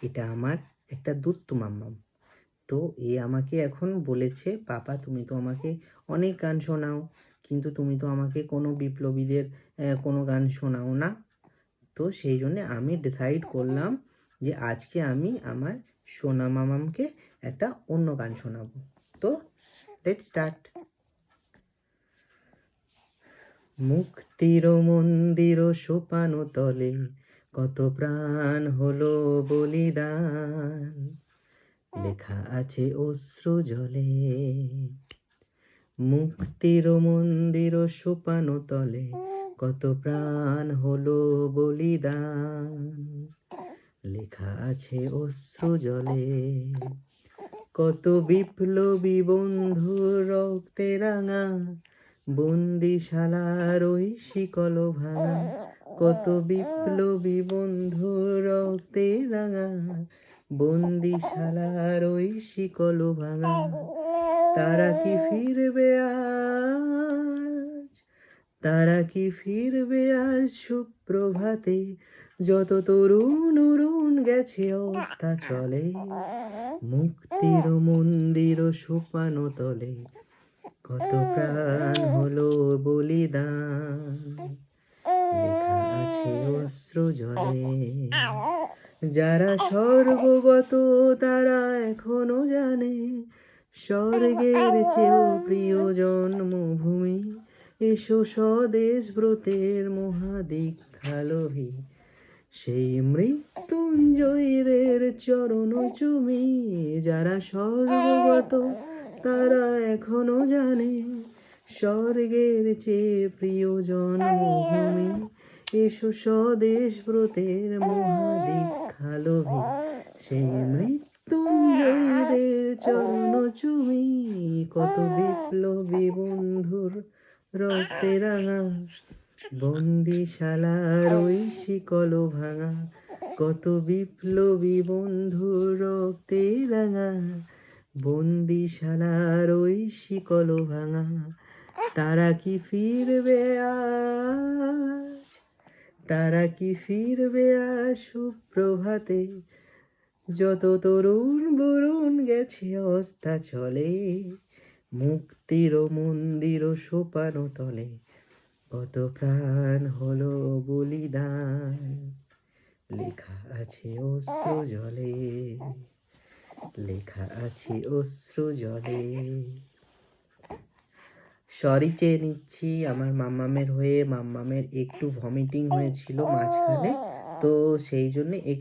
এটা আমার একটা দুত্তু মাম্মাম। তো এ আমাকে এখন বলেছে, "পাপা তুমি তো আমাকে অনেক গান শোনাও, কিন্তু তুমি তো আমাকে কোনো বিপ্লবীদের কোনো গান শোনাও না।" তো সেই জন্যে আমি ডিসাইড করলাম যে আজকে আমি আমার সোনা মামামকে একটা অন্য গান শোনাবো। তো লেটস স্টার্ট। মুক্তির মন্দির সোপানো তলে কত প্রাণ হলো বলিদান, লেখা আছে অশ্রু জলে। মুক্তির মন্দির সোপানো তলে কত প্রাণ হলো বলিদান, লেখা আছে অশ্রু জলে। কত বিপ্লবী বন্ধু রক্তে রাঙা, বন্দিশালার ওই শিকল ভাঙা। কত বিপ্লবী বন্ধু রক্তে রাঙা, বন্দিশালার ওই শিকল ভাঙা। তারা কি ফিরবে আজ, তারা কি ফিরবে আজ সুপ্রভাতে, যত তরুণ অরুণ গেছে অবস্থা চলে। মুক্তির মন্দির সোপানো তলে কত প্রাণ হলো বলিদান, লেখা আছে অশ্রু জলে। যারা স্বর্গগত তারা এখনো জানে, স্বর্গের চেয়েও প্রিয় জন্মভূমি। এসো স্বদেশ ব্রতের মহাদীক্ষালোভী, সেই মৃত্যুঞ্জয়ীদের চরণ চুমি। যারা স্বর্গগত তারা এখনো জানে, স্বর্গের চেয়ে প্রিয় জন্মভূমি। এসো স্বদেশ ব্রতের মহাদীক্ষালোভী, সেই মৃত্যুঞ্জয়ীদের চরণ চুমি। কত বিপ্লবী বন্ধুর রক্তে রাঙা, বন্দিশালার ওই শিকল ভাঙা। কত বিপ্লবী বন্ধুর রক্তে রাঙা, বন্দিশালার ওই শিকল ভাঙা। তারা কি ফিরবে আজ, তারা কি ফিরবে আজ সুপ্রভাতে, যত তরুণ বরুণ গেছে অবস্থা চলে। মুক্তির মন্দির সোপানো তলে কত প্রাণ হলো বলিদান, লেখা আছে অশ্রু জলে, লেখা আছে অশ্রু জলে। সরি চেয়ে নিচ্ছি আমার মাম্মামের হয়ে। মাম্মামের একটু ভমিটিং হয়েছিল মাঝখানে, তো সেই জন্যে